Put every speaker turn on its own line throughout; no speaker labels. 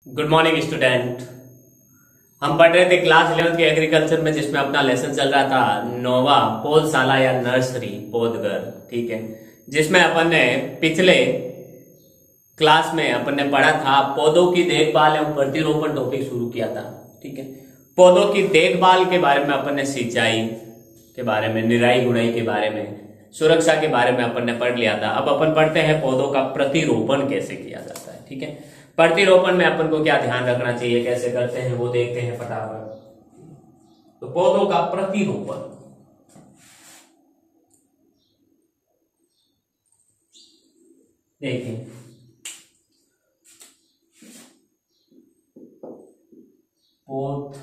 Good morning student. हम पढ़ रहे थे क्लास 11th के एग्रीकल्चर में, जिसमें अपना लेसन चल रहा था नोवा पौधशाला या नर्सरी पौधघर। ठीक है, जिसमें अपन ने पिछले क्लास में अपन ने पढ़ा था पौधों की देखभाल एवं प्रतिरोपण टॉपिक शुरू किया था। ठीक है, पौधों की देखभाल के बारे में अपन ने सिंचाई के बारे में, निराई गुड़ाई के बारे में, सुरक्षा के बारे में अपन ने पढ़ लिया था। अब अपन पढ़ते हैं पौधों का प्रतिरोपण कैसे किया जाता है। ठीक है, प्रतिरोपण में अपन को क्या ध्यान रखना चाहिए, कैसे करते हैं वो देखते हैं फटाफट। तो पौधों का प्रतिरोपण, देखिए पौध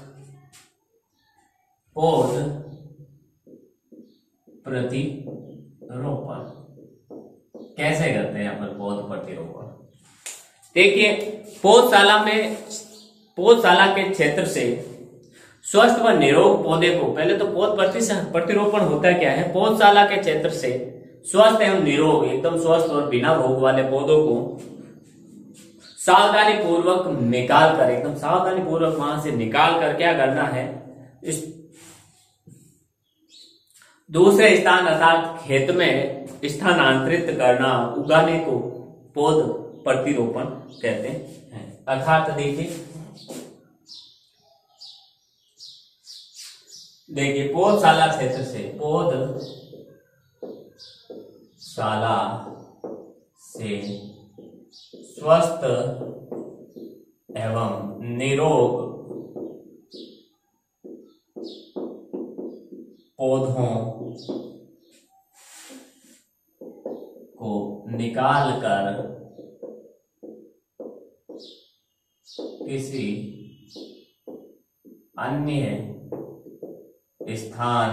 प्रतिरोपण कैसे करते हैं अपन पौध प्रतिरोपण। देखिए, पौधशाला के क्षेत्र से स्वस्थ व निरोग पौधे को, पहले तो पौध प्रतिरोपण होता क्या है। पौधशाला के क्षेत्र से स्वस्थ एवं निरोग, एकदम स्वस्थ और बिना रोग वाले पौधों को सावधानी पूर्वक निकाल कर, एकदम सावधानी पूर्वक वहां से निकाल कर क्या करना है, इस दूसरे स्थान अर्थात खेत में स्थानांतरित करना, उगाने को पौध प्रतिरोपण कहते हैं। अर्थात देखिए पौधशाला क्षेत्र से, पौधशाला से स्वस्थ एवं निरोग पौधों को निकालकर किसी अन्य स्थान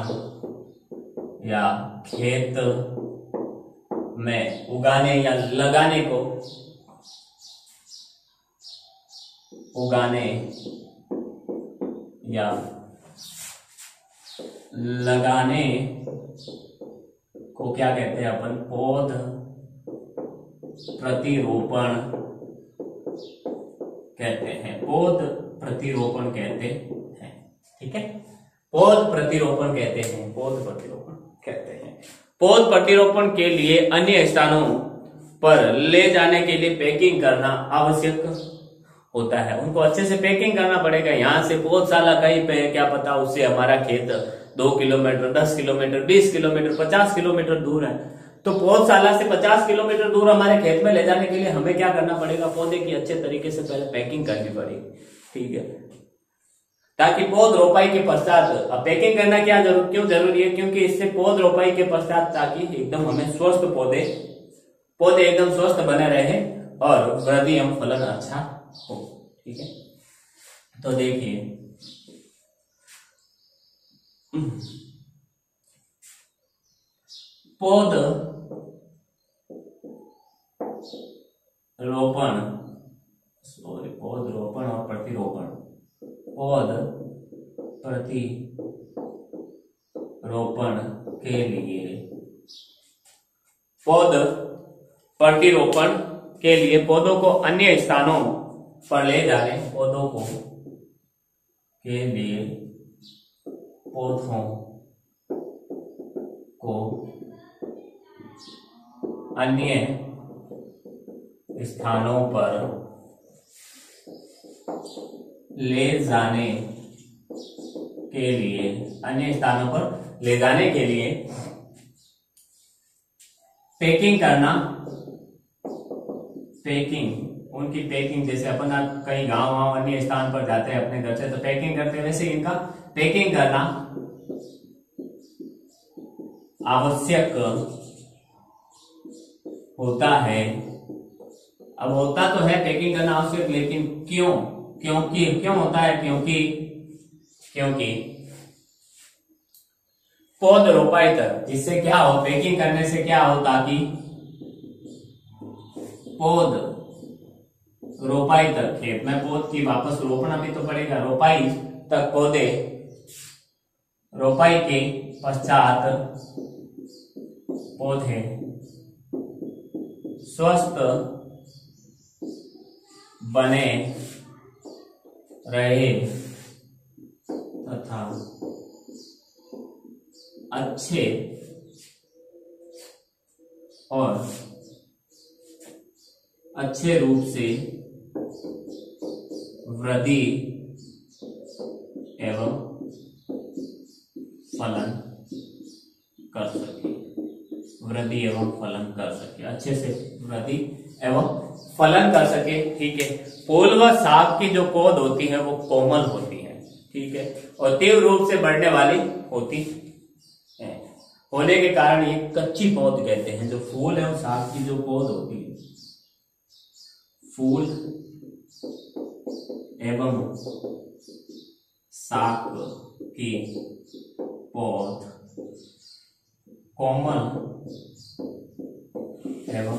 या खेत में उगाने या लगाने को, उगाने या लगाने को क्या कहते हैं अपन, पौध प्रतिरोपण कहते हैं। पौध प्रतिरोपण कहते हैं। ठीक है, पौध प्रतिरोपण कहते हैं, पौध प्रतिरोपण कहते हैं। पौध प्रतिरोपण के लिए अन्य स्थानों पर ले जाने के लिए पैकिंग करना आवश्यक होता है। उनको अच्छे से पैकिंग करना पड़ेगा। यहाँ से पौधशाला कहीं पे, क्या पता उससे हमारा खेत 2 किलोमीटर, 10 किलोमीटर, 20 किलोमीटर, 50 किलोमीटर दूर है। तो पौधशाला से 50 किलोमीटर दूर हमारे खेत में ले जाने के लिए हमें क्या करना पड़ेगा, पौधे की अच्छे तरीके से पहले पैकिंग करनी पड़ेगी। ठीक है, ताकि पौध रोपाई के पश्चात, अब पैकिंग करना क्यों जरूरी है, क्योंकि इससे पौध रोपाई के पश्चात ताकि एकदम हमें स्वस्थ पौधे एकदम स्वस्थ बने रहे और वृद्धि एवं फलन अच्छा हो। ठीक है, तो देखिए पौध रोपण और प्रतिरोपण। पौध प्रतिरोपण के लिए, पौध प्रतिरोपण के लिए पौधों को अन्य स्थानों पर ले जाने, पौधों को के लिए पौधों को अन्य स्थानों पर ले जाने के लिए, अन्य स्थानों पर ले जाने के लिए पैकिंग करना, उनकी पैकिंग, जैसे अपन कहीं गांव अन्य स्थान पर जाते हैं अपने घर से तो पैकिंग करते हैं, वैसे इनका पैकिंग करना आवश्यक होता है। अब होता तो है पैकिंग करना आवश्यक, लेकिन क्यों होता है, क्योंकि पौध रोपाई तक, इससे क्या हो, पैकिंग करने से क्या हो, ताकि पौध रोपाई तक, खेत में पौध की वापस रोपना भी तो पड़ेगा, रोपाई तक पौधे, रोपाई के पश्चात पौधे स्वस्थ बने रहे तथा अच्छे और अच्छे रूप से वृद्धि एवं फलन कर सके। वृद्धि एवं फलन कर सके, अच्छे से वृद्धि एवं फलन कर सके। ठीक है। फूल व शाक की जो पौध होती है वो कोमल होती है। ठीक है। और तीव्र रूप से बढ़ने वाली होती है, होने के कारण ये कच्ची पौध कहते हैं। जो फूल है और शाक की जो पौध होती है, फूल एवं शाक की पौध कोमल एवं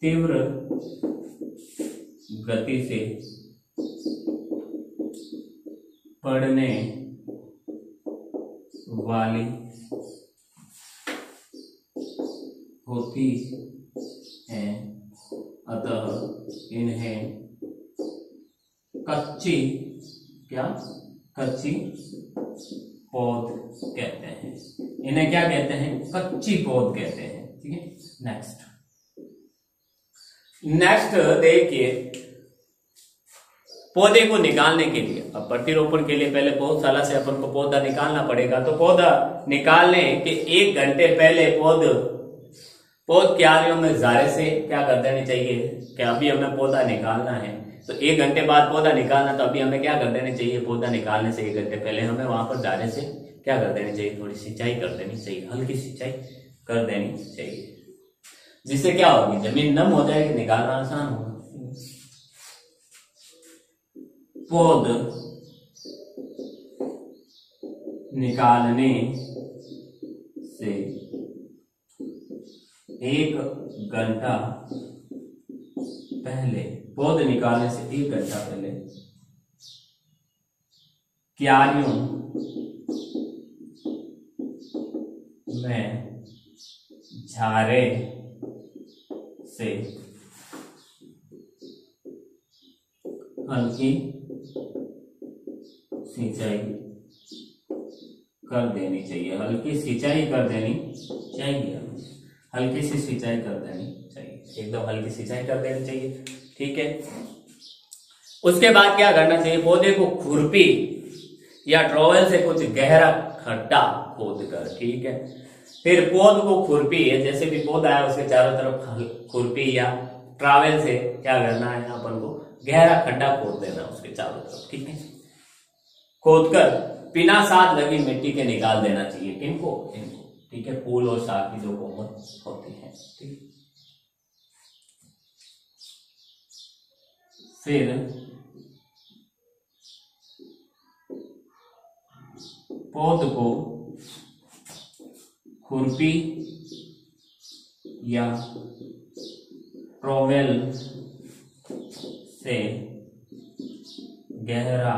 तीव्र गति से बढ़ने वाली होती है, अतः इन्हें कच्ची पौध कहते हैं। इन्हें क्या कहते हैं? कच्ची पौध कहते हैं। ठीक है। नेक्स्ट देखिए, पौधे को निकालने के लिए, अब प्रतिरोपण के लिए पहले पौधशाला से अपन को पौधा निकालना पड़ेगा। तो पौधा निकालने के 1 घंटे पहले पौध क्यारियों में जारे से क्या कर देनी चाहिए कि अभी हमें पौधा निकालना है। तो 1 घंटे बाद पौधा निकालना, तो अभी हमें क्या कर देनी चाहिए? पौधा निकालने से 1 घंटे पहले हमें वहां पर जारे से क्या कर देनी चाहिए? थोड़ी सिंचाई कर देनी चाहिए, हल्की सिंचाई कर देनी चाहिए, जिससे क्या होगी? जमीन नम हो जाएगी, निकालना आसान होगा। पौध निकालने से 1 घंटा पहले, पौध निकालने से 1 घंटा पहले क्यारियों में झारे से हल्की सिंचाई कर देनी चाहिए। हल्की सिंचाई कर देनी चाहिए, हल्की सी सिंचाई कर देनी चाहिए, एकदम हल्की सिंचाई कर देनी चाहिए। ठीक है। उसके बाद क्या करना चाहिए? पौधे को खुरपी या ट्रॉवेल से कुछ गहरा खड्डा खोद कर, ठीक है, फिर पौध को खुरपी है, जैसे भी पौधा है उसके चारों तरफ खुरपी या ट्रॉवेल से क्या करना है? अपन को गहरा खड्डा खोद देना उसके चारों तरफ। ठीक है। खोदकर बिना साथ लगी मिट्टी के निकाल देना चाहिए। किनको? इनको। ठीक है। फूल और शाक की जो कोमल होती है। ठीक। फिर पौध को खुरपी या ट्रॉवेल से गहरा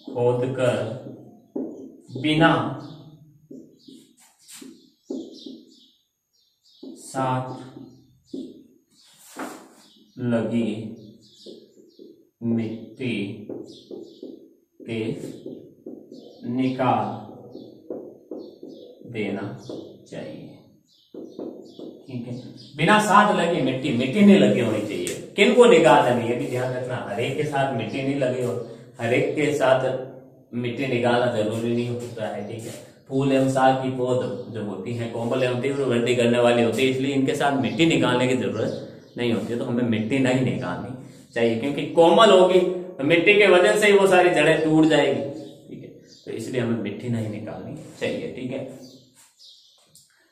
खोदकर बिना साथ लगी मिट्टी के निकाल देना चाहिए। ठीक है। बिना साथ लगी मिट्टी नहीं लगी होनी चाहिए। किनको निकालना है ये भी ध्यान रखना, हर एक के साथ मिट्टी नहीं लगी हो, हर एक के साथ मिट्टी निकालना जरूरी नहीं होता है। ठीक है। फूल एवं शाक की पौध जो होती है कोमल एवं तीव्र वृद्धि करने वाली होती है, इसलिए इनके साथ मिट्टी निकालने की जरूरत नहीं होती है। तो हमें मिट्टी नहीं निकालनी चाहिए, क्योंकि कोमल होगी तो मिट्टी के वजह से ही वो सारी जड़ें टूट जाएगी। ठीक है। तो इसलिए हमें मिट्टी नहीं निकालनी चाहिए। ठीक है।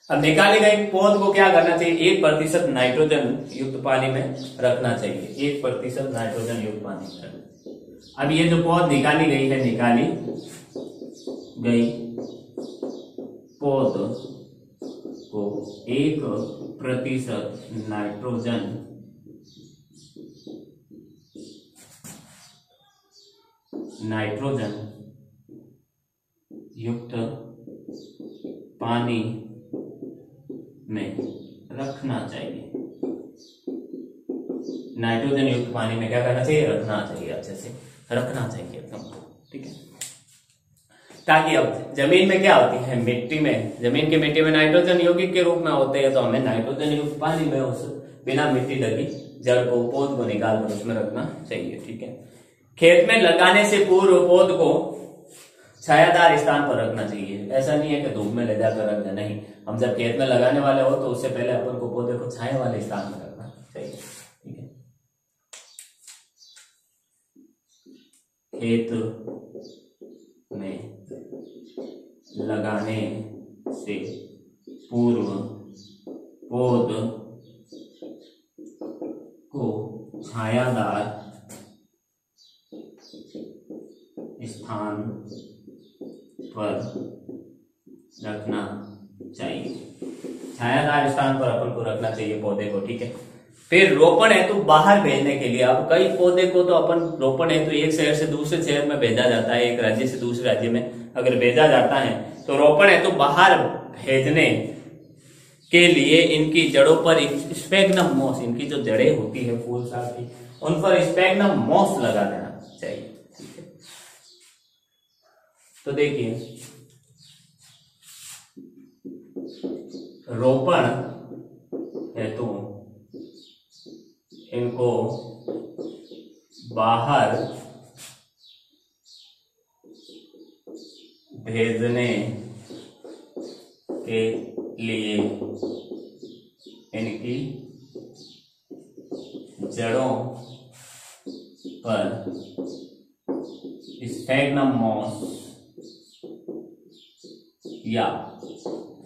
अब निकाले गए पौध को क्या करना चाहिए? 1% नाइट्रोजन युक्त पानी में रखना चाहिए। 1% नाइट्रोजन युक्त पानी में रखना चाहिए। अब ये जो पौध निकाली गई है, निकाली गई पौध को 1% नाइट्रोजन युक्त पानी में रखना चाहिए। नाइट्रोजन युक्त पानी में क्या करना चाहिए, रखना चाहिए, अच्छे से रखना चाहिए एकदम, ठीक है। ताकि अब जमीन में क्या होती है, मिट्टी में, जमीन की मिट्टी में नाइट्रोजन यौगिक के रूप में होते हैं, तो हमें नाइट्रोजन युक्त पानी में उस बिना मिट्टी लगी जड़ को, पौध को निकाल कर उसमें रखना चाहिए, ठीक है। खेत में लगाने से पूर्व पौध को छायादार स्थान पर रखना चाहिए। ऐसा नहीं है कि धूप में ले जाकर रख दें, नहीं, हम जब खेत में लगाने वाले हो तो उससे पहले अपन को पौधे को छाया वाले स्थान पर रखना चाहिए, ठीक है। खेत में लगाने से पूर्व पौध को छायादार स्थान पर रखना चाहिए, छायादार स्थान पर अपन को रखना चाहिए पौधे को, ठीक है। फिर रोपण हेतु बाहर भेजने के लिए, अब कई पौधे को तो अपन रोपण हेतु एक शहर से दूसरे शहर में भेजा जाता है, एक राज्य से दूसरे राज्य में अगर भेजा जाता है, तो रोपण हेतु बाहर भेजने के लिए इनकी जड़ों पर स्पैग्नम मॉस, इनकी जो जड़ें होती है फूल साग की, उन पर स्पैग्नम मॉस लगा देना चाहिए, ठीक है। तो देखिए, रोपण हेतु इनको बाहर भेजने के लिए इनकी जड़ों पर स्पैग्नम मॉस या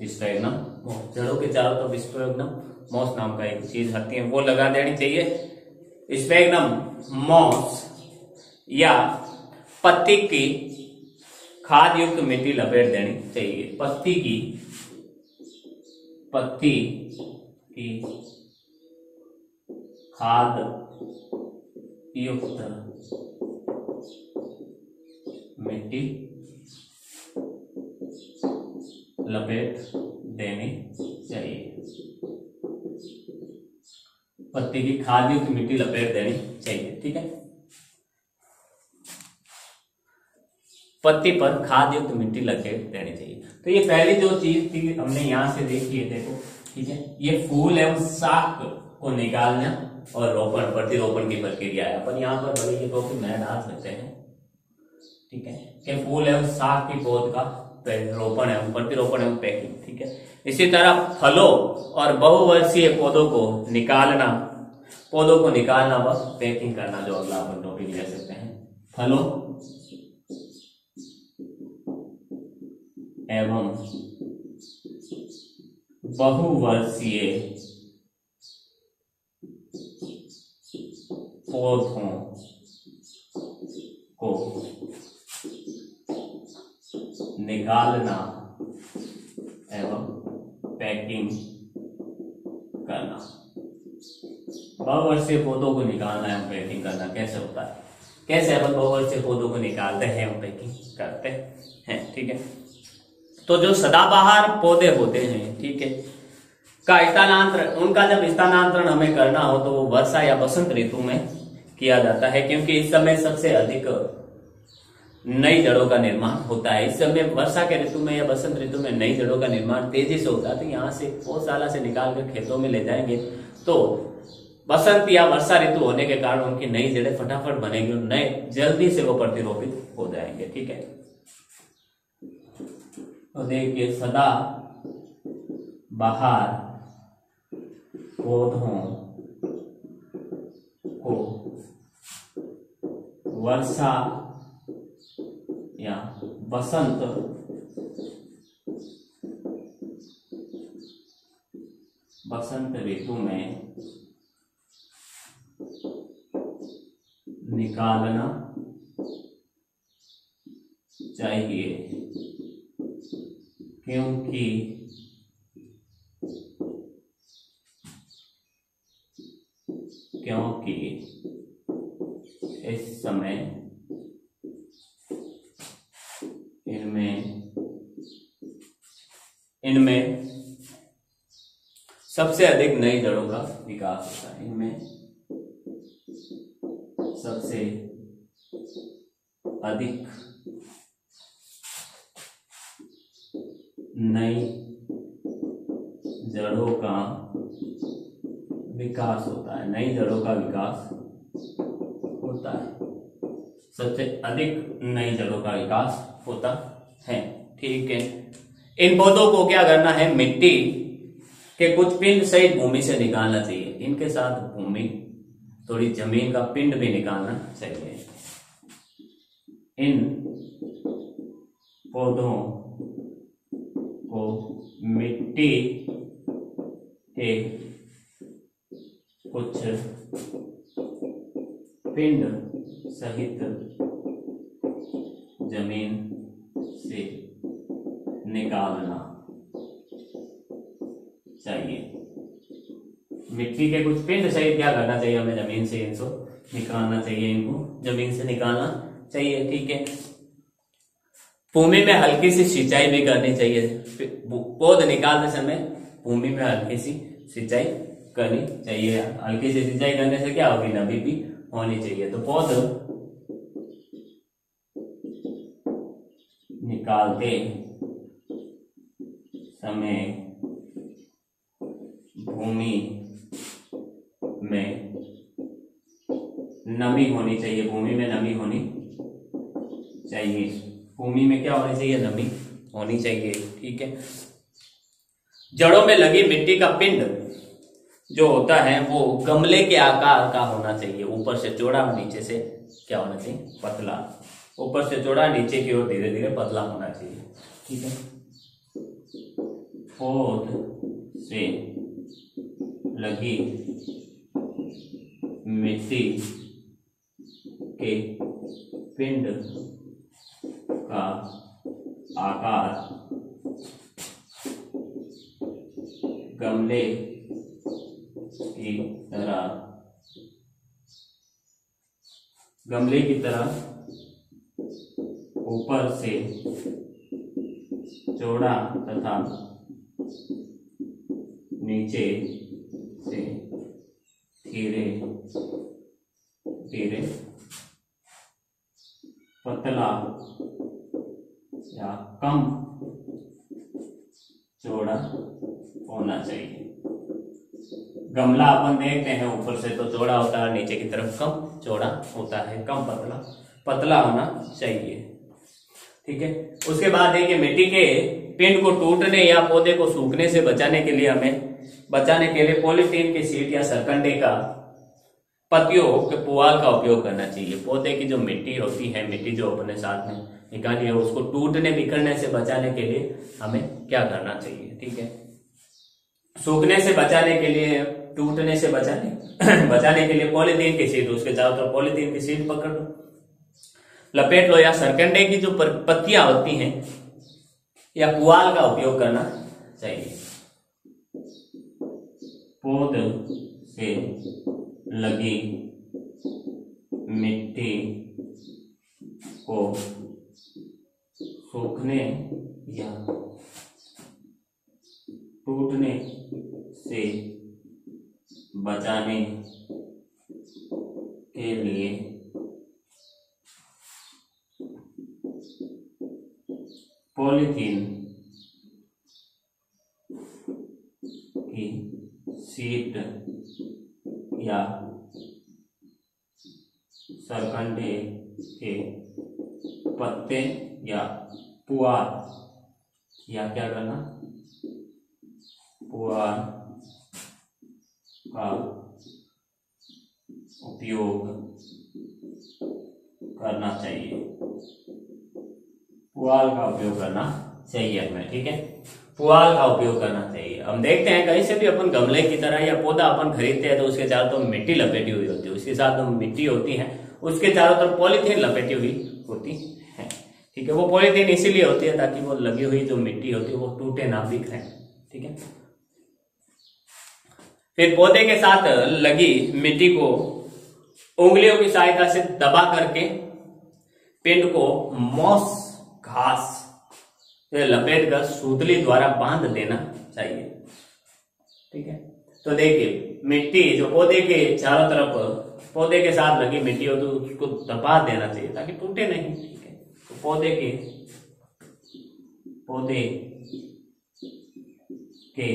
स्पैग्नम मॉस, जड़ों के चारों तरफ स्पैग्नम मॉस नाम का एक चीज आती है, वो लगा देनी चाहिए। स्पैग्नम मॉस या पत्ती की खाद युक्त मिट्टी लपेट देनी चाहिए। पत्ती की खाद युक्त मिट्टी लपेट देनी चाहिए। पत्ती की खाद युक्त मिट्टी लपेट देनी चाहिए, ठीक है। पत्ती पर खाद युक्त मिट्टी लपेट देनी चाहिए। तो ये पहली जो चीज थी हमने यहां से देखी है, देखो, ठीक है, ये फूल एवं शाख को निकालना और रोपण, प्रतिरोपण की प्रक्रिया है। अपन यहाँ पर बड़ी तो मैं डाल सकते हैं, ठीक है, कि फूल एवं शाख की पौध का रोपण एवं प्रतिरोपण एवं पैकिंग, ठीक है। इसी तरह फलों और बहुवर्षीय पौधों को निकालना व पैकिंग करना, जो अगला अपन टॉपिक ले सकते हैं। फलों एवं बहुवर्षीय पौधों को निकालना एवं पैकिंग करना। बहुवर्षीय पौधों को निकालना एवं पैकिंग करना कैसे होता है, कैसे अपन बहुवर्षीय पौधों को निकालते हैं एवं पैकिंग करते हैं, ठीक है। तो जो सदाबहार पौधे होते हैं, ठीक है, का स्थानांतरण, उनका जब स्थानांतरण हमें करना हो तो वो वर्षा या बसंत ऋतु में किया जाता है, क्योंकि इस समय सबसे अधिक नई जड़ों का निर्माण होता है। इस समय वर्षा के ऋतु में या बसंत ऋतु में नई जड़ों का निर्माण तेजी से होता है। तो यहाँ से पौधशाला से निकाल कर खेतों में ले जाएंगे तो बसंत या वर्षा ऋतु होने के कारण उनकी नई जड़ें फटाफट बनेंगी और नए जल्दी से वो प्रतिरोपित हो जाएंगे, ठीक है। तो देखिए, सदा बहार पौधों को वर्षा या बसंत ऋतु में निकालना चाहिए, क्योंकि इस समय इनमें सबसे अधिक नई जड़ों का विकास होता है। इनमें सबसे अधिक नई जड़ों का विकास होता है, नई जड़ों का विकास होता है, सबसे अधिक नई जड़ों का विकास होता है। ठीक है, इन पौधों को क्या करना है, मिट्टी के कुछ पिंड सहित भूमि से निकालना चाहिए। इनके साथ भूमि, थोड़ी जमीन का पिंड भी निकालना चाहिए। इन पौधों को मिट्टी के कुछ पिंड सहित जमीन से निकालना चाहिए। मिट्टी के कुछ पिंड सहित क्या करना चाहिए, हमें जमीन से इनको निकालना चाहिए, इनको जमीन से निकालना चाहिए। ठीक है, भूमि में हल्की सी सिंचाई भी करनी चाहिए। पौध निकालते समय भूमि में हल्की सी सिंचाई करनी चाहिए। हल्की सी सिंचाई करने से क्या होगी, नमी भी होनी चाहिए। तो पौध निकालते समय भूमि में नमी होनी चाहिए, भूमि में नमी होनी चाहिए, भूमि में क्या होनी चाहिए, नमी होनी चाहिए। ठीक है, जड़ों में लगी मिट्टी का पिंड जो होता है वो गमले के आकार का होना चाहिए, ऊपर से चौड़ा और नीचे से क्या होना चाहिए, पतला। ऊपर से चौड़ा, नीचे की ओर धीरे धीरे पतला होना चाहिए। ठीक है, पौध से लगी मिट्टी के पिंड का आकार गमले की तरह ऊपर से चौड़ा तथा नीचे से धीरे धीरे पतला या कम चौड़ा होना चाहिए। गमला अपन देखते हैं ऊपर से तो चौड़ा होता है, नीचे की तरफ कम चौड़ा होता है, कम पतला होना चाहिए। ठीक है, उसके बाद देखिए मिट्टी के पिंड को टूटने या पौधे को सूखने से बचाने के लिए पॉलीथीन की शीट या सरकंडे का पत्तियों के पुआल का उपयोग करना चाहिए। पौधे की जो मिट्टी होती है, मिट्टी जो अपने साथ में निकाली है, उसको टूटने बिखरने से बचाने के लिए हमें क्या करना चाहिए। ठीक है, सूखने से बचाने के लिए, टूटने से बचाने के लिए पॉलीथीन की शीट, उसके चारों तरफ पॉलीथीन की शीट पकड़ लो, लपेट लो, या सरकंडे की जो पत्तियां होती हैं या पुआल का उपयोग करना चाहिए। पौध से लगी मिट्टी को सूखने या टूटने से बचाने के लिए पॉलीथीन की शीट या सरकंडे के पत्ते या पुआल या क्या करना, पुआल का उपयोग करना चाहिए। पुआल का उपयोग करना चाहिए हमें। ठीक है, पुआल का उपयोग करना चाहिए। हम देखते हैं कहीं से भी अपन गमले की तरह या पौधा अपन खरीदते हैं तो उसके चारों तरफ मिट्टी लपेटी हुई होती है, उसके साथ मिट्टी होती है, उसके चारों तरफ पॉलीथीन लपेटी हुई होती है। ठीक है, वो पॉलीथीन इसीलिए होती है ताकि वो लगी हुई जो मिट्टी होती है वो टूटे ना, बिखरे। ठीक है, फिर पौधे के साथ लगी मिट्टी को उंगलियों की सहायता से दबा करके पिंड को मोस घास से लपेट कर सूतली द्वारा बांध देना चाहिए। ठीक है, तो देखिए मिट्टी जो पौधे के चारों तरफ पौधे के साथ लगी मिट्टी हो तो उसको दबा देना चाहिए ताकि टूटे नहीं। ठीक है, तो पौधे के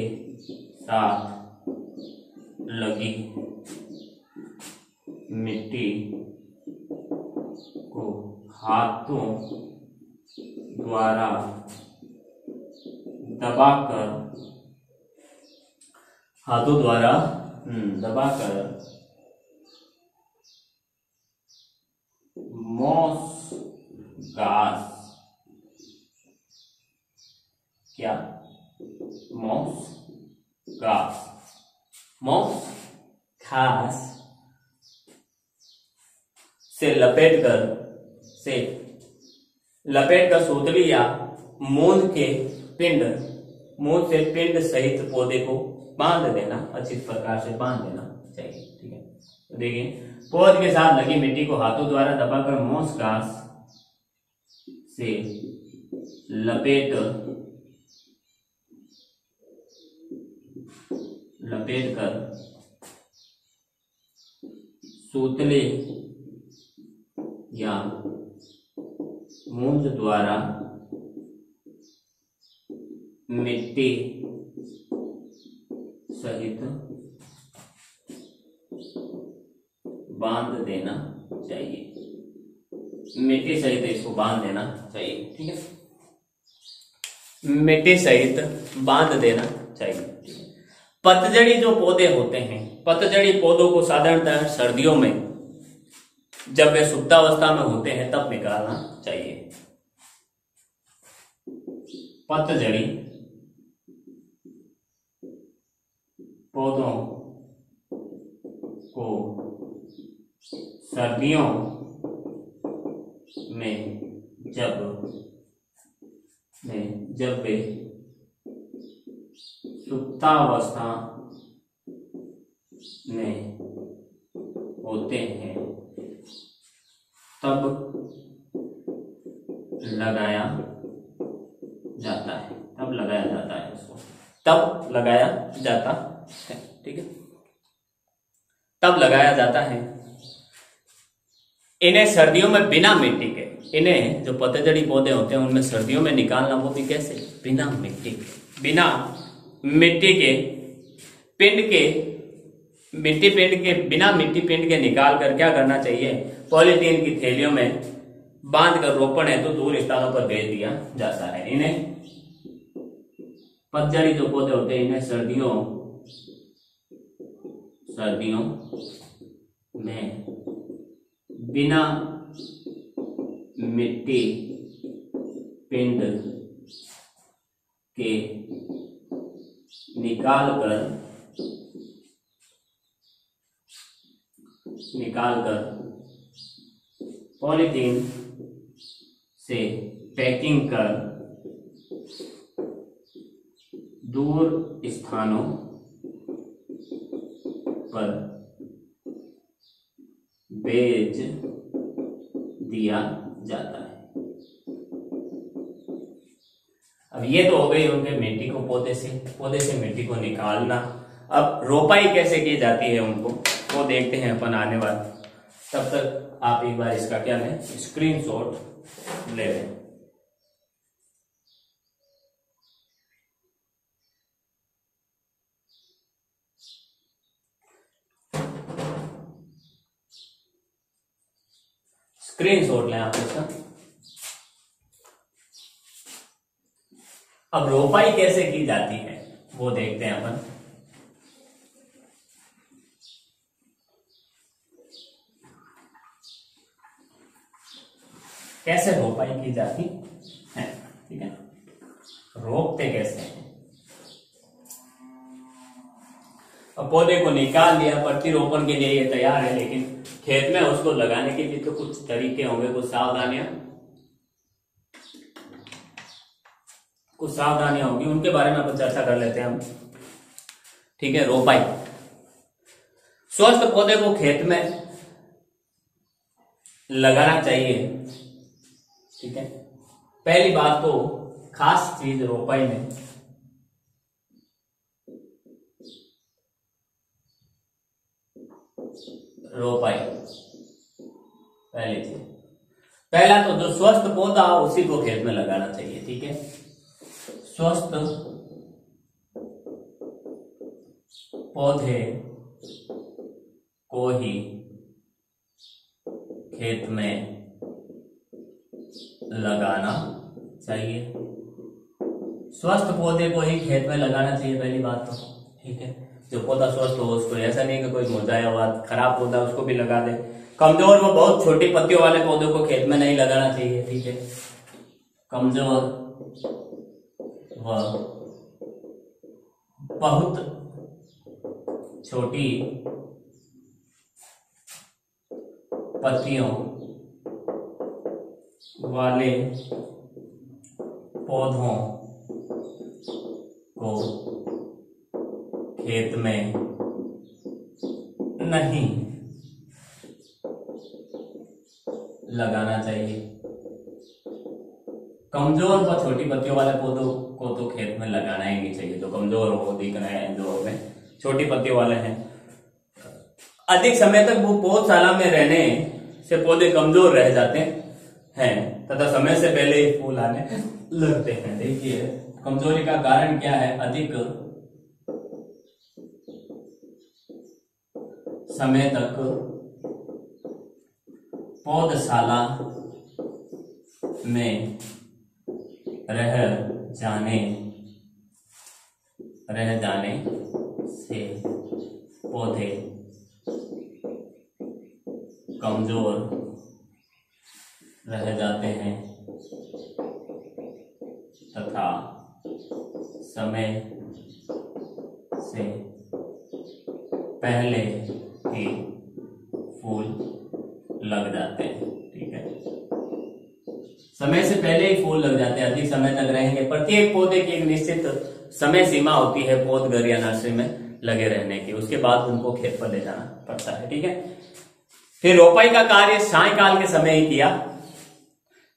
साथ लगी मिट्टी को हाथों द्वारा दबाकर मॉस घास से लपेटकर सूतली या मूंद से पिंड सहित पौधे को बांध देना, अच्छी प्रकार से बांध देना चाहिए। ठीक है, तो देखिए पौधे के साथ लगी मिट्टी को हाथों द्वारा दबाकर मॉस घास से लपेट कर सूतले या मूंद द्वारा मिट्टी सहित बांध देना चाहिए, मिट्टी सहित इसको बांध देना चाहिए। ठीक है, मिट्टी सहित बांध देना चाहिए। पतझड़ी जो पौधे होते हैं, पतझड़ी पौधों को साधारणतः सर्दियों में जब वे सुप्तावस्था में होते हैं तब निकालना चाहिए। पतझड़ी पौधों को सर्दियों में जब वे सुप्तावस्था में होते हैं तब लगाया जाता है उसको, तब लगाया जाता है। ठीक है, तब लगाया जाता है। इन्हें सर्दियों में बिना मिट्टी के, इन्हें जो पतझड़ी पौधे होते हैं उनमें सर्दियों में निकालना, वो भी कैसे? बिना मिट्टी के बिना मिट्टी पिंड के निकाल कर क्या करना चाहिए? पॉलीथीन की थैलियों में बांध कर रोपण है तो दूर स्थानों पर भेज दिया जाता है। इन्हें पतझड़ी जो पौधे होते हैं इन्हें सर्दियों में बिना मिट्टी पिंड के निकाल कर पॉलीथीन से पैकिंग कर दूर स्थानों पर भेज दिया जाता है। अब ये तो हो गई उनके मिट्टी को पौधे से मिट्टी को निकालना। अब रोपाई कैसे की जाती है उनको वो देखते हैं अपन आने वाले। तब तक आप एक बार इसका क्या लें, स्क्रीनशॉट ले लें। स्क्रीनशॉट लें आप इसका। अब रोपाई कैसे की जाती है वो देखते हैं अपन। कैसे रोपाई की जाती है, ठीक है, रोपते कैसे हैं। अब पौधे को निकाल लिया, प्रतिरोपण के लिए ये तैयार है, लेकिन खेत में उसको लगाने के लिए तो कुछ तरीके होंगे, कुछ सावधानियां होंगी, उनके बारे में अपन चर्चा कर लेते हैं हम। ठीक है, रोपाई। स्वस्थ पौधे को खेत में लगाना चाहिए। ठीक है, पहली बात तो खास चीज रोपाई में रोपाई। पहली चीज, पहला तो जो स्वस्थ पौधा उसी को खेत में लगाना चाहिए, ठीक है। स्वस्थ पौधे को ही खेत में लगाना चाहिए। स्वस्थ पौधे को ही खेत में लगाना चाहिए, पहली बात तो, ठीक है। जो पौधा स्वस्थ हो उसको, ऐसा नहीं कि कोई मुरझाया हुआ खराब पौधा उसको भी लगा दे। कमजोर व बहुत छोटी पत्तियों वाले पौधों को खेत में नहीं लगाना चाहिए, ठीक है। कमजोर व बहुत छोटी पत्तियों वाले पौधों को खेत में नहीं लगाना चाहिए। कमजोर व छोटी पत्तियों वाले पौधों को तो खेत में लगाना ही नहीं चाहिए। जो कमजोर हो, दिख रहे हैं, जो में छोटी पत्तियों वाले हैं, अधिक समय तक वो पौधशाला में रहने से पौधे कमजोर रह जाते हैं तथा समय से पहले ही फूल आने लगते हैं। देखिए कमजोरी का कारण क्या है? अधिक समय तक पौधशाला में रह जाने से पौधे कमजोर रह जाते हैं तथा समय से पहले ही फूल लग जाते हैं, ठीक है। समय से पहले ही फूल लग जाते हैं, अधिक समय तक रहेंगे। प्रत्येक पौधे की एक निश्चित समय सीमा होती है पौध घर या नर्सरी में लगे रहने की, उसके बाद उनको खेत पर ले जाना पड़ता है, ठीक है। फिर रोपाई का कार्य सायंकाल के समय ही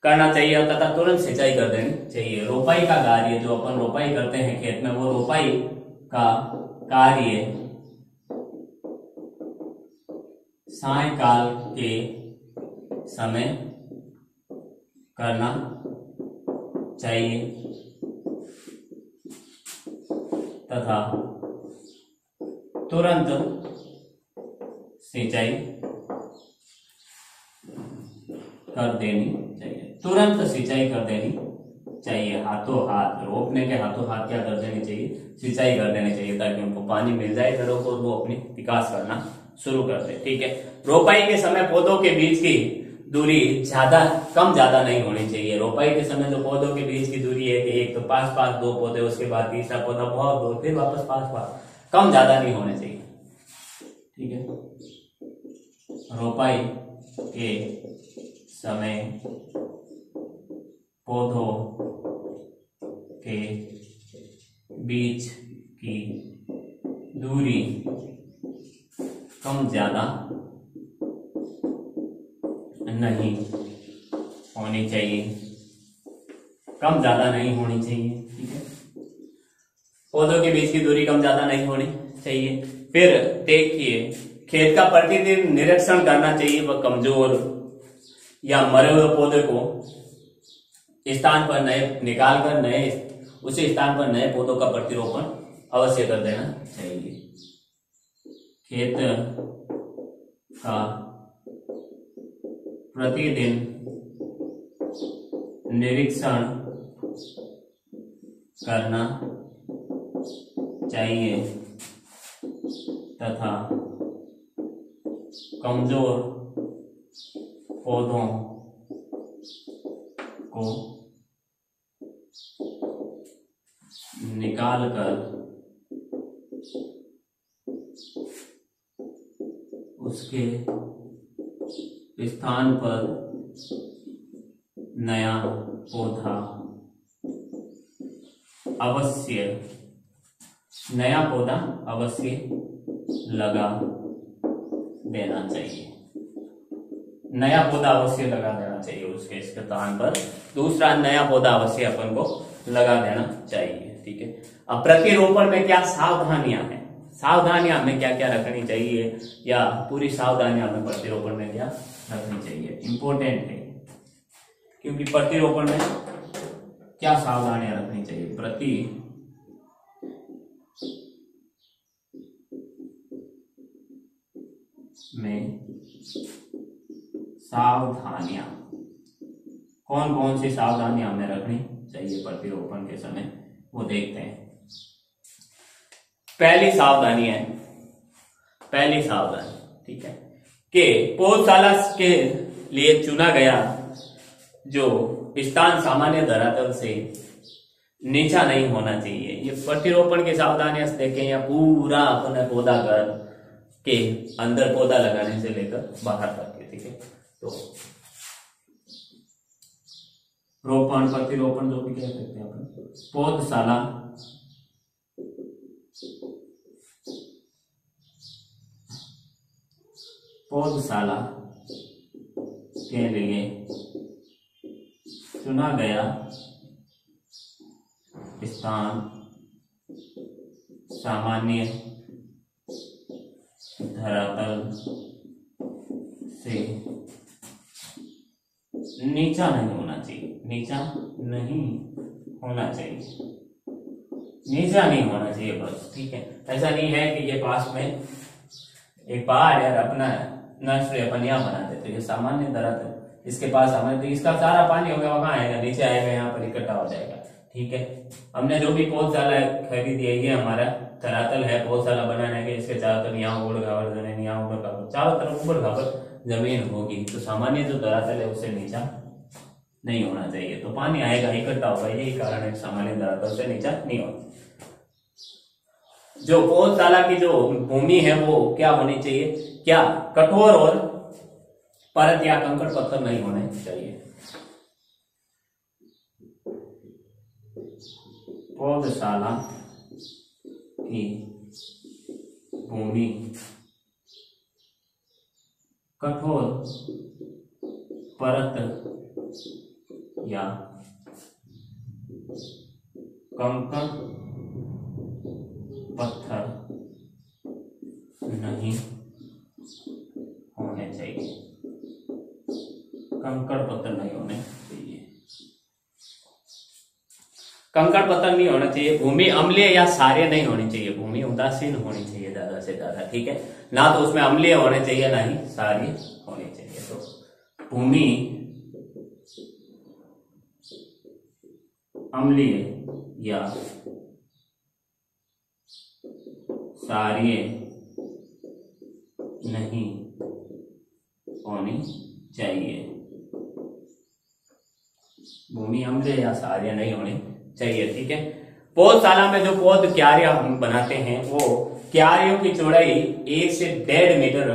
करना चाहिए तथा तुरंत सिंचाई कर देनी चाहिए। रोपाई का कार्य, जो अपन रोपाई करते हैं खेत में, वो रोपाई का कार्य सायंकाल के समय करना चाहिए तथा तुरंत सिंचाई कर देनी चाहिए। तुरंत सिंचाई कर देनी चाहिए, हाथों हाथ, रोपने के हाथों हाथ क्या कर देनी चाहिए? सिंचाई कर देनी चाहिए, ताकि उनको पानी मिल जाए घरों को, वो अपनी विकास करना शुरू कर दे, ठीक है। रोपाई के समय पौधों के बीच की दूरी कम ज्यादा नहीं होनी चाहिए। रोपाई के समय जो पौधों के बीच की दूरी है कि एक तो पास दो पौधे, उसके बाद तीसरा पौधा बहुत दूर, फिर वापस पास, कम ज्यादा नहीं होने चाहिए, ठीक है। रोपाई के समय पौधों के बीच की दूरी कम ज्यादा नहीं होनी चाहिए, कम ज्यादा नहीं होनी चाहिए, ठीक है। पौधों के बीच की दूरी कम ज्यादा नहीं होनी चाहिए। फिर देखिए, खेत का प्रतिदिन निरीक्षण करना चाहिए। वह कमजोर या मरे हुए पौधे को स्थान पर नए निकाल कर उसी स्थान पर नए पौधों का प्रतिरोपण अवश्य कर देना चाहिए। खेत का प्रतिदिन निरीक्षण करना चाहिए तथा कमजोर पौधों को निकालकर उसके स्थान पर नया पौधा अवश्य लगा देना चाहिए। नया पौधा अवश्य लगा देना चाहिए उसके स्थान पर, दूसरा नया पौधा अवश्य अपन को लगा देना चाहिए, ठीक है। अब प्रतिरोपण में क्या सावधानियां हैं? सावधानियां हमें क्या क्या रखनी चाहिए, या पूरी सावधानियां हमें प्रतिरोपण में क्या रखनी चाहिए, इंपॉर्टेंट है। क्योंकि प्रतिरोपण में क्या सावधानियां रखनी चाहिए, प्रति में सावधानियां, कौन कौन सी सावधानियां हमें रखनी चाहिए प्रतिरोपण के समय, वो देखते हैं। पहली सावधानी है, पहली सावधानी, ठीक है, कि पौधशाला के लिए चुना गया जो स्थान सामान्य धरातल से नीचा नहीं होना चाहिए। ये प्रतिरोपण की सावधानियां देखें, या पूरा अपने पौधा घर के अंदर पौधा लगाने से लेकर बाहर तक के, ठीक है। तो रोपण प्रतिरोपण जो भी कह सकते हैं अपन, पौधशाला पौधशाला के लिए चुना गया स्थान सामान्य धरातल से नीचा नहीं होना चाहिए, नीचा नहीं होना चाहिए, नीचा नहीं होना चाहिए बस, ठीक है। ऐसा नहीं है कि ये पास में एक पहाड़ है, अपना नर्सरी अपन यहाँ बना देते, तो ये सामान्य धरातल, इसके पास हमें तो इसका सारा पानी होगा वहां आएगा, नीचे आएगा, यहाँ पर इकट्ठा हो जाएगा, ठीक है। हमने जो भी पौधशाला खरीदी है, ये हमारा धरातल है पौधशाला बनाने के, इसके चारों तरफ यहाँ उबड़ खाबड़ जमीन, यहाँ उबड़ खाबड़, चारों तरफ उबड़ खाबड़ जमीन होगी, तो सामान्य जो धरातल है उससे नीचा नहीं होना चाहिए, तो पानी आएगा, इकट्ठा होगा, यही कारण है सामान्य धरातल से नीचा नहीं होता। जो पौधशाला की जो भूमि है वो क्या होनी चाहिए, क्या कठोर और परत या कंकड़ पत्थर नहीं होने चाहिए। पौधशाला की भूमि कठोर परत या कंकड़ पत्थर नहीं होने चाहिए, कंकड़ पत्थर नहीं होने चाहिए, कंकड़ पत्थर नहीं होना चाहिए। भूमि अम्लीय या क्षारीय नहीं होनी चाहिए, भूमि उदासीन होनी चाहिए ज्यादा से ज्यादा, ठीक है, ना तो उसमें अम्लीय होने चाहिए ना ही क्षारीय होनी चाहिए। तो भूमि अम्लीय या क्षारीय नहीं होनी चाहिए, भूमि अम्लीय या क्षारीय नहीं होनी चाहिए, ठीक है। पौधशाला में जो पौध क्यारियां हम बनाते हैं, वो क्यारियों की चौड़ाई 1 से 1.5 मीटर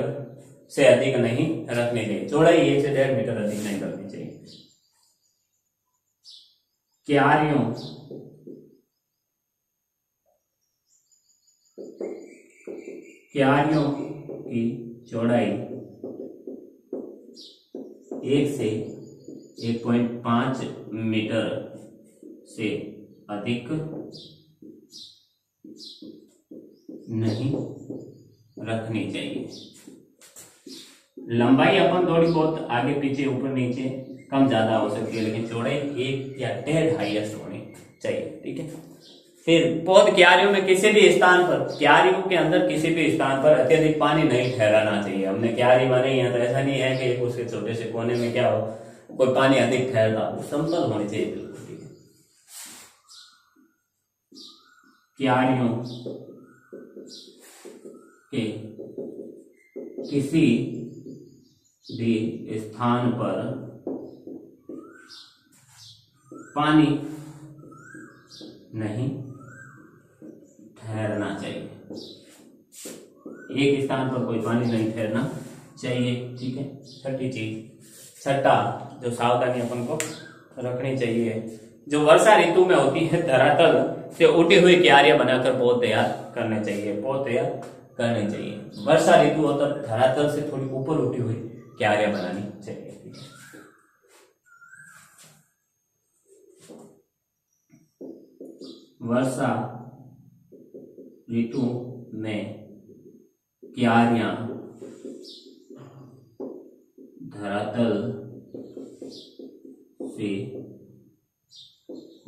से अधिक नहीं रखनी चाहिए, चौड़ाई 1 से 1.5 मीटर अधिक नहीं रखनी चाहिए। क्यारियों की चौड़ाई 1 से 1.5 मीटर से अधिक नहीं रखनी चाहिए। लंबाई अपन थोड़ी बहुत आगे पीछे ऊपर नीचे कम ज्यादा हो सकती है, लेकिन चौड़ाई 1 या 1.5 हाईएस्ट होनी चाहिए, ठीक है। फिर पौध क्यारियों में किसी भी स्थान पर, क्यारियों के अंदर किसी भी स्थान पर अत्यधिक पानी नहीं ठहराना चाहिए। हमने क्यारी बनाई है तो ऐसा नहीं है कि उसके छोटे से कोने में क्या हो कोई पानी अधिक ठहरता हो, समतल होनी चाहिए बिल्कुल, ठीक है। क्यारियों के किसी भी स्थान पर पानी नहीं ठहरना चाहिए, एक स्थान पर कोई पानी नहीं ठहरना चाहिए, ठीक है। छठी चीज, छठा जो सावधानी अपन को रखनी चाहिए, जो वर्षा ऋतु में होती है, धरातल से उठी हुई क्यारियां बनाकर पौध तैयार करने चाहिए, पौध तैयार करने चाहिए। वर्षा ऋतु होता है, धरातल से थोड़ी ऊपर उठी हुई क्यारियां बनानी चाहिए, ठीक है। वर्षा ऋतु में क्यारियां धरातल से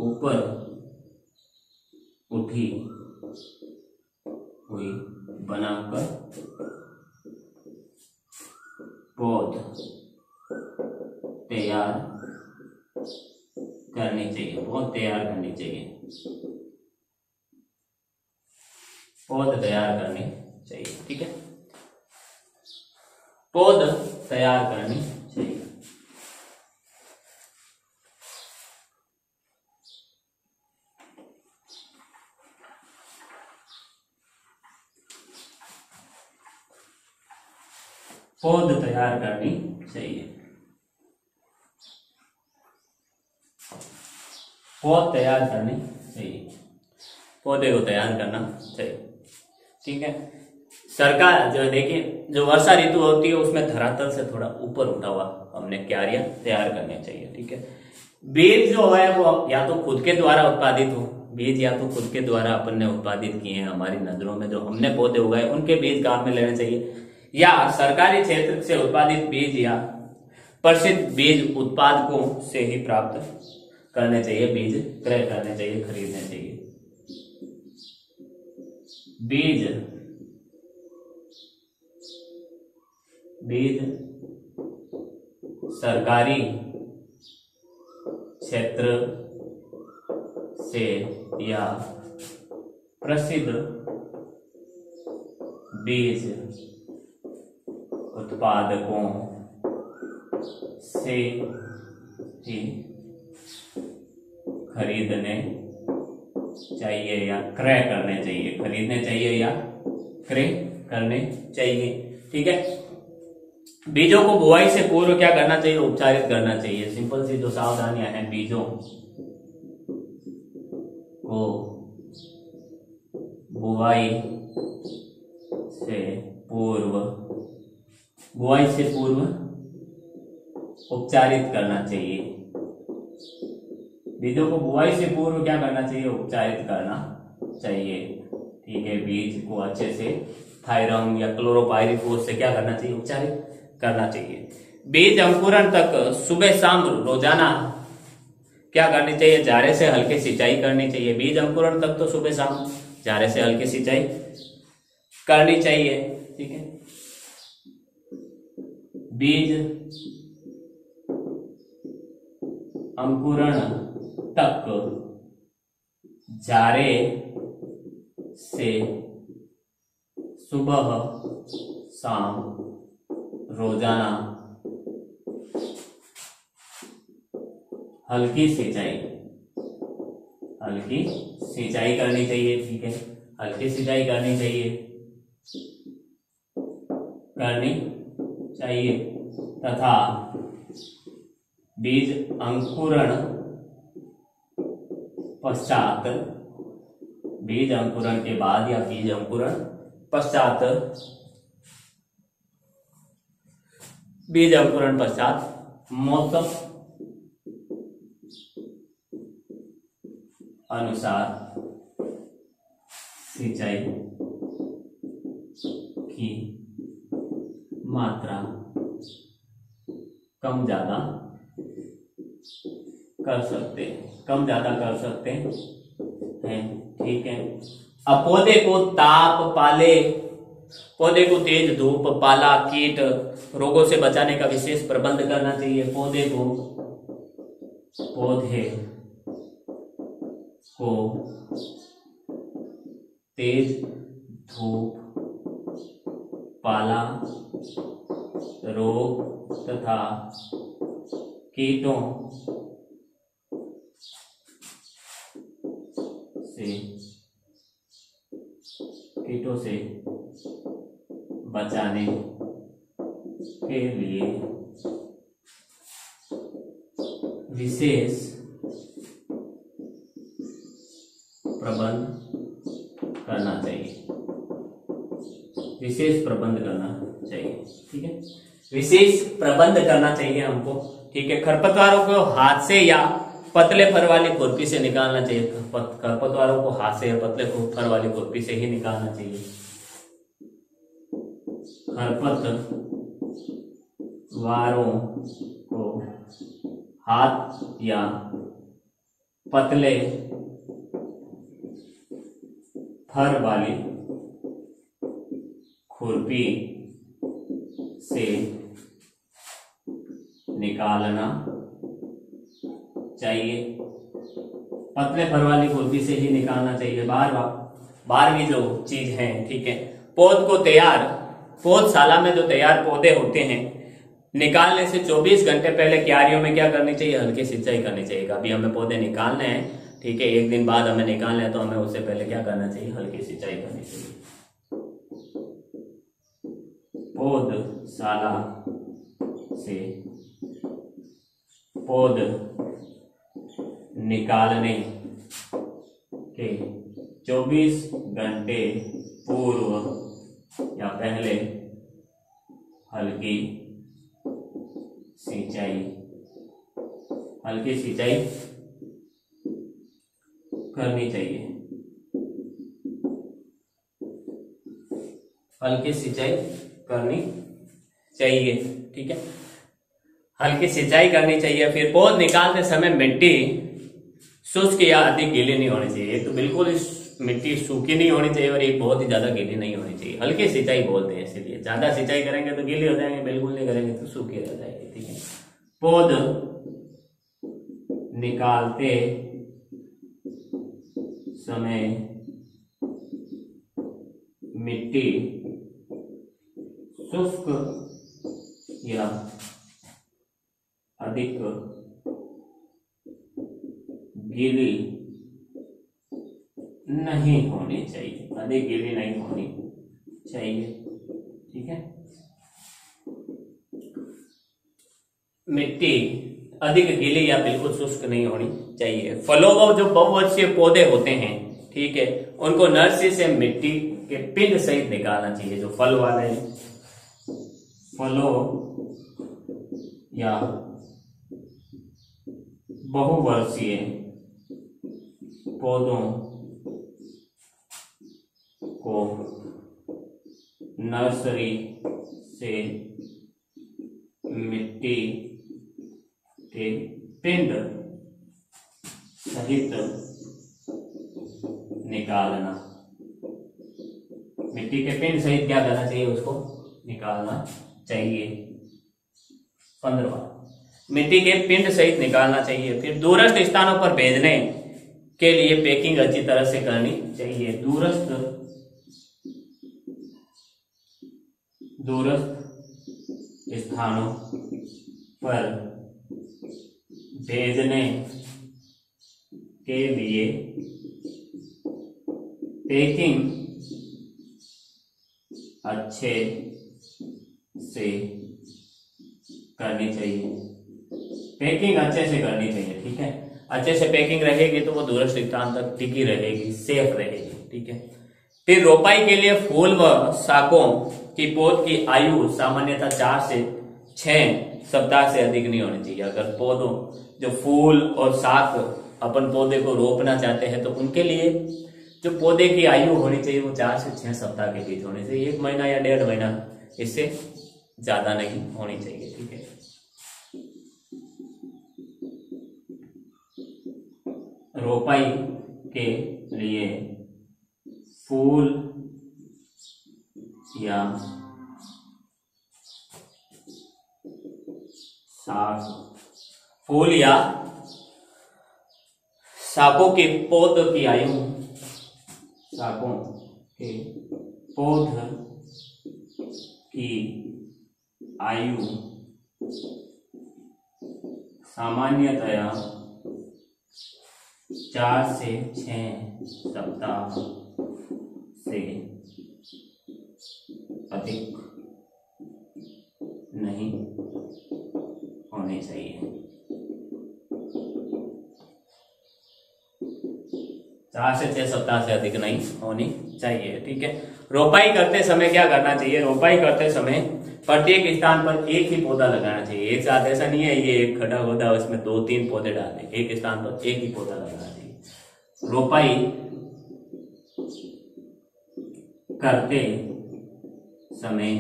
ऊपर उठी हुई बनाकर पौध तैयार करनी चाहिए। पौध तैयार करनी चाहिए। पौध तैयार करनी चाहिए। ठीक है, पौध तैयार करनी चाहिए। पौध तैयार करनी चाहिए। पौध तैयार करनी चाहिए। पौधे को तैयार करना चाहिए। ठीक है, सरकार जो देखिए, जो वर्षा ऋतु होती है उसमें धरातल से थोड़ा ऊपर उठा हुआ हमने क्यारियां तैयार करनी चाहिए। ठीक है, बीज जो है वो या तो खुद के द्वारा उत्पादित हो, बीज या तो खुद के द्वारा अपन ने उत्पादित किए हैं, हमारी नजरों में जो हमने पौधे उगाए उनके बीज काम में लेने चाहिए, या सरकारी क्षेत्र से उत्पादित बीज या प्रसिद्ध बीज उत्पादकों से ही प्राप्त करने चाहिए। बीज क्रय करने चाहिए, खरीदने चाहिए। बीज सरकारी क्षेत्र से या प्रसिद्ध बीज उत्पादकों से ही खरीदने चाहिए या क्रय करने चाहिए। खरीदने चाहिए या क्रय करने चाहिए। ठीक है, बीजों को बुआई से पूर्व क्या करना चाहिए? उपचारित करना चाहिए। सिंपल सी जो सावधानियां हैं, बीजों को बुआई से पूर्व उपचारित करना चाहिए। बीजों को बुआई से पूर्व क्या करना चाहिए? उपचारित करना चाहिए। ठीक है, बीज को अच्छे से थायरम या क्लोरोपाइरिफोस से क्या करना चाहिए? उपचारित करना चाहिए। बीज अंकुरण तक सुबह शाम रोजाना क्या करनी चाहिए? जारे से हल्की सिंचाई करनी चाहिए। बीज अंकुरण तक तो सुबह शाम जारे से हल्की सिंचाई करनी चाहिए। ठीक है, बीज अंकुरण तक जारे से सुबह शाम रोजाना हल्की सिंचाई करनी चाहिए। ठीक है, हल्की सिंचाई करनी चाहिए तथा बीज अंकुरण पश्चात, बीज अंकुरण के बाद या बीज अंकुरण पश्चात, मौसम अनुसार सिंचाई की मात्रा कम ज्यादा कर सकते हैं। ठीक है, अब पौधे को पौधे को तेज धूप, पाला, कीट, रोगों से बचाने का विशेष प्रबंध करना चाहिए। पौधे को तेज धूप, पाला, रोग तथा कीटों से बचाने के लिए विशेष प्रबंध करना चाहिए। ठीक है, विशेष प्रबंध करना चाहिए हमको। ठीक है, खरपतवारों को हाथ से या पतले फर वाली खुरपी से निकालना चाहिए। खरपतवारों को हाथ से या पतले फर वाली खुरपी से ही निकालना चाहिए। खरपतवारों को हाथ या पतले फर वाली खुरपी से निकालना चाहिए। पतले फर वाली खुरपी से ही निकालना चाहिए। 12वीं जो चीज है, ठीक है, पौधशाला में जो तैयार पौधे होते हैं, निकालने से 24 घंटे पहले क्यारियों में क्या करनी चाहिए? हल्की सिंचाई करनी चाहिए। अभी हमें पौधे निकालने हैं, ठीक है, एक दिन बाद हमें निकालना है, तो हमें उससे पहले क्या करना चाहिए? हल्की सिंचाई करनी चाहिए। पौधशाला से पौध निकालने के 24 घंटे पूर्व या पहले हल्की सिंचाई करनी चाहिए। हल्की सिंचाई करनी चाहिए, ठीक है, हल्की सिंचाई करनी चाहिए। फिर पौध निकालते समय मिट्टी शुष्क या अधिक गीली नहीं होनी चाहिए। एक तो बिल्कुल मिट्टी सूखी नहीं होनी चाहिए और एक बहुत ही ज्यादा गीली नहीं होनी चाहिए। हल्की सिंचाई बोलते हैं इसीलिए। ज्यादा सिंचाई करेंगे तो गीली हो जाएंगे, बिल्कुल नहीं करेंगे तो सूखी रह जाएगी, ठीक है। पौध निकालते समय मिट्टी शुष्क या अधिक गीली नहीं होनी चाहिए। अधिक गीली नहीं होनी चाहिए, ठीक है। मिट्टी अधिक गीली या बिल्कुल शुष्क नहीं होनी चाहिए। फलों व जो बहुवर्षीय पौधे होते हैं, ठीक है, उनको नर्सरी से मिट्टी के पिंड सहित निकालना चाहिए। जो फल वाले फलों या बहुवर्षीय पौधों को नर्सरी से मिट्टी के पिंड सहित निकालना। मिट्टी के पिंड सहित क्या करना चाहिए? उसको निकालना चाहिए। 15वां, मिट्टी के पिंड सहित निकालना चाहिए। फिर दूरस्थ स्थानों पर भेजने के लिए पैकिंग अच्छी तरह से करनी चाहिए। दूरस्थ स्थानों पर भेजने के लिए पैकिंग अच्छे से करनी चाहिए। पैकिंग अच्छे से करनी चाहिए, ठीक है। अच्छे से पैकिंग रहेगी तो वो दूरस्थ स्थान तक टिकी रहेगी, सेफ रहेगी, ठीक है। फिर रोपाई के लिए फूल व शाखों की पौध की आयु सामान्यतः 4 से 6 सप्ताह से अधिक नहीं होनी चाहिए। अगर पौधों जो फूल और शाख अपन पौधे को रोपना चाहते हैं तो उनके लिए जो पौधे की आयु होनी चाहिए वो 4 से 6 सप्ताह के बीच होनी चाहिए। 1 महीना या 1.5 महीना, इससे ज्यादा नहीं होनी चाहिए, ठीक है। रोपाई के लिए फूल या शाखों के पौध की आयु, शाखों के पौध की आयु सामान्यतया 4 से 6 सप्ताह से अधिक नहीं होनी चाहिए। 4 से 6 सप्ताह से अधिक नहीं होनी चाहिए, ठीक है। रोपाई करते समय क्या करना चाहिए? रोपाई करते समय प्रत्येक स्थान पर एक ही पौधा लगाना चाहिए। एक साथ ऐसा नहीं है ये एक खड़ा होता है उसमें 2-3 पौधे डालने, एक स्थान पर एक ही पौधा लगाना चाहिए। रोपाई करते समय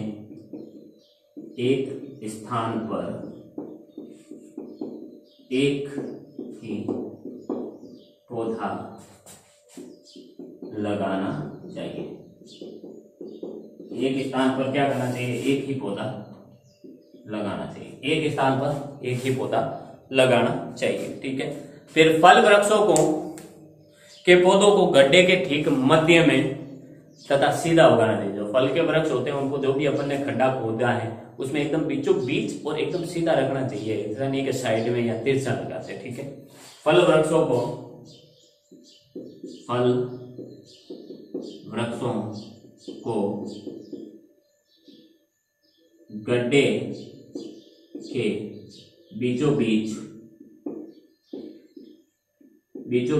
एक स्थान पर एक ही पौधा लगाना चाहिए। एक स्थान पर क्या करना चाहिए? एक ही पौधा लगाना चाहिए। एक स्थान पर एक ही पौधा लगाना चाहिए। ठीक है। फिर फल वृक्षों को के पौधों को गड्ढे के ठीक मध्य में तथा सीधा उगाना चाहिए। जो फल के वृक्ष होते हैं उनको जो भी अपन ने खड्डा खोदा है उसमें एकदम बीचों बीच और एकदम सीधा रखना चाहिए, ऐसा नहीं कि साइड में या तिरछा लगाते। ठीक है। फल वृक्षों को गड्ढे के बीचों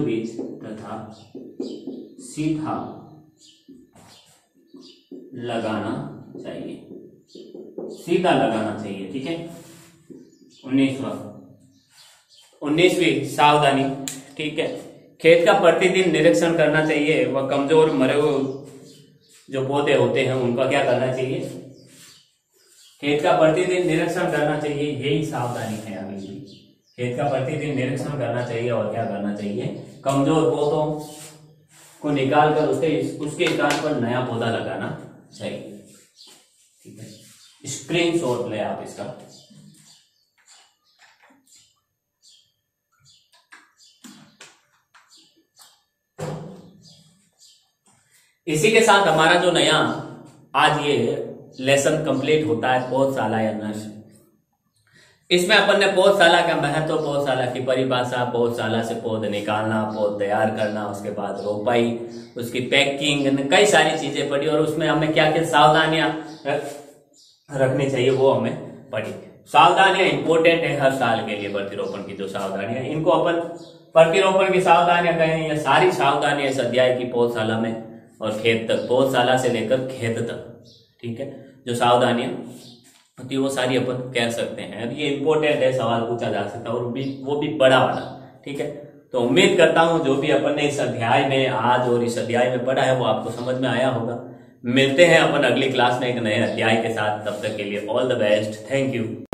बीच तथा सीधा लगाना चाहिए। सीधा लगाना चाहिए। ठीक है। 19वीं सावधानी। ठीक है। खेत का प्रतिदिन निरीक्षण करना चाहिए। वह कमजोर मरे हुए जो पौधे होते हैं उनका क्या करना चाहिए? खेत का प्रतिदिन निरीक्षण करना चाहिए। यही सावधानी है अभी भी। खेत का प्रतिदिन निरीक्षण करना चाहिए और क्या करना चाहिए? कमजोर पौधों को निकाल कर उसके स्थान पर नया पौधा लगाना चाहिए। ठीक है। स्क्रीनशॉट ले आप इसका। इसी के साथ हमारा जो नया आज ये लेसन कंप्लीट होता है पौधशाला या नर्सरी। इसमें अपन ने पौधशाला का महत्व, पौधशाला की परिभाषा, पौधशाला से पौध निकालना, पौध तैयार करना, उसके बाद रोपाई, उसकी पैकिंग, कई सारी चीजें पढ़ी और उसमें हमें क्या क्या सावधानियां रखनी चाहिए वो हमें पढ़ी। सावधानियां इंपॉर्टेंट है हर साल के लिए। प्रतिरोपण की जो सावधानियां, इनको अपन प्रतिरोपण की सावधानियां कहें, ये सारी सावधानियां इस अध्याय की पौधशाला में और खेत तक, पौधशाला से लेकर खेत तक, ठीक है, जो सावधानियां होती है वो सारी अपन कह सकते हैं। अब ये इंपॉर्टेंट है, सवाल पूछा जा सकता है और वो भी बड़ा वाला। ठीक है। तो उम्मीद करता हूं जो भी अपन ने इस अध्याय में आज और इस अध्याय में पढ़ा है वो आपको समझ में आया होगा। मिलते हैं अपन अगली क्लास में एक नए अध्याय के साथ। तब तक के लिए all the best. Thank you.